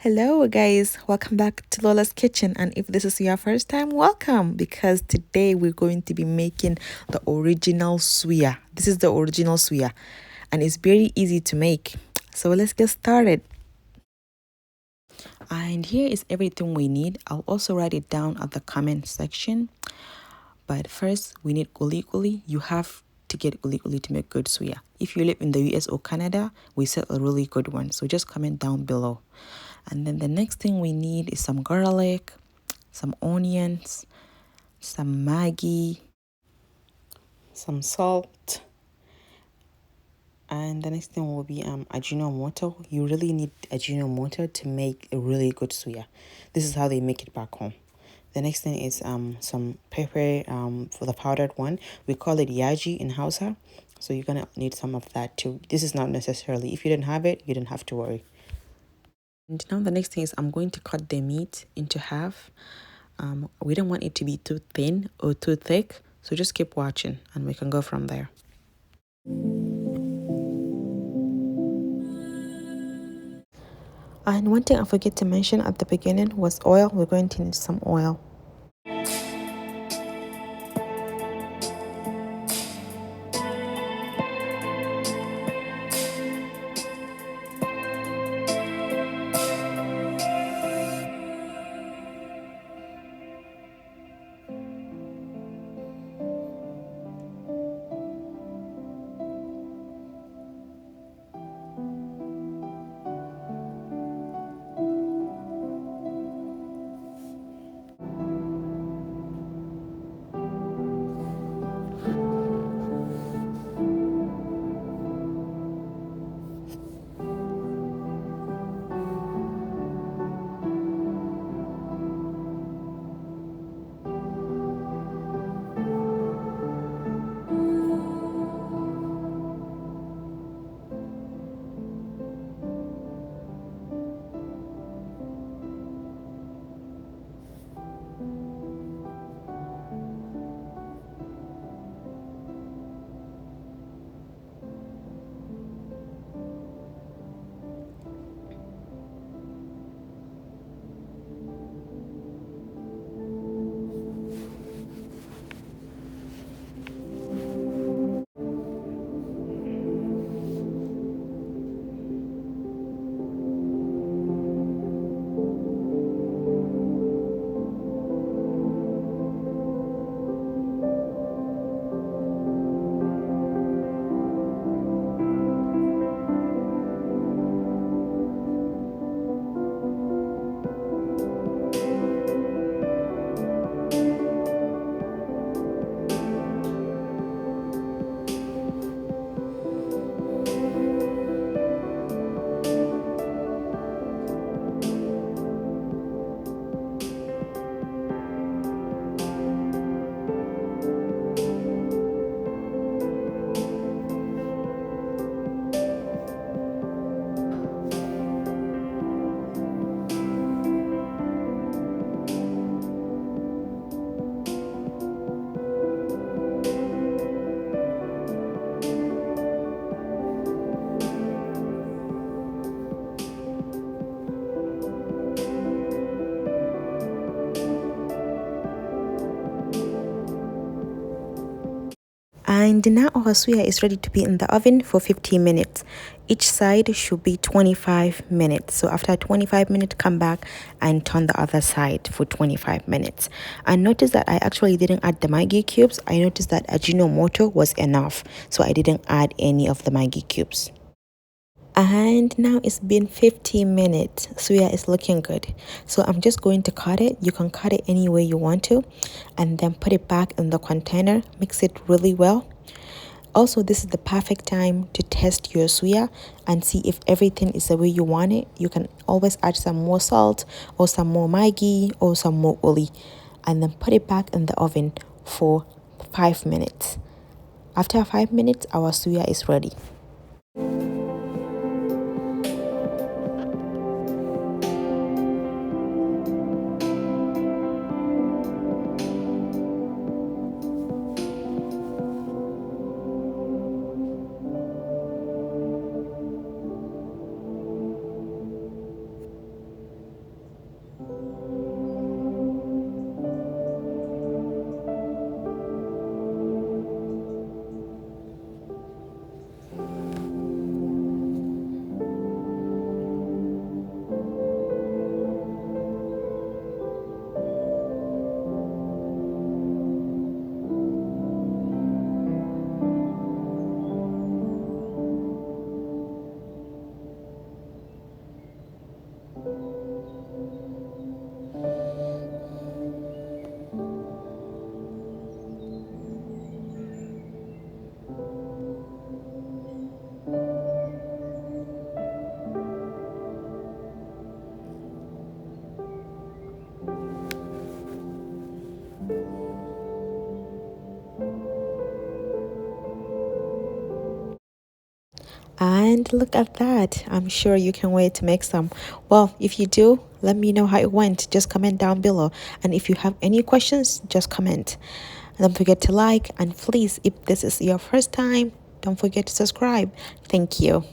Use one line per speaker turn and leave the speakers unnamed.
Hello, guys. Welcome back to Lola's Kitchen. And if this is your first time, welcome because today we're going to be making the original suya. This is the original suya, and it's very easy to make. So let's get started. And here is everything we need. I'll also write it down at the comment section. But first, we need Kuli-Kuli. You have to get Kuli-Kuli to make good suya. If you live in the US or Canada, we sell a really good one. So just comment down below. And then the next thing we need is some garlic, some onions, some Maggi, some salt. And the next thing will be Ajino Moto. You really need Ajino Moto to make a really good suya. This is how they make it back home. The next thing is some pepper for the powdered one. We call it Yaji in Hausa. So you're going to need some of that too. This is not necessarily, if you didn't have it, you didn't have to worry. And now the next thing is I'm going to cut the meat into half. We don't want it to be too thin or too thick. So just keep watching and we can go from there. And one thing I forget to mention at the beginning was oil. We're going to need some oil. And now our suya is ready to be in the oven for 15 minutes. Each side should be 25 minutes. So after 25 minutes, come back and turn the other side for 25 minutes. And notice that I actually didn't add the Maggi cubes. I noticed that Ajino Moto was enough. So I didn't add any of the Maggi cubes. And now it's been 15 minutes. Suya is looking good. So I'm just going to cut it. You can cut it any way you want to. And then put it back in the container. Mix it really well. Also, this is the perfect time to test your suya and see if everything is the way you want it. You can always add some more salt or some more Maggi or some more uli. And then put it back in the oven for 5 minutes. After 5 minutes, our suya is ready. And look at that. I'm sure you can wait to make some. Well, if you do, let me know how it went. Just comment down below. And if you have any questions, just comment. And don't forget to like. And please, if this is your first time, don't forget to subscribe. Thank you.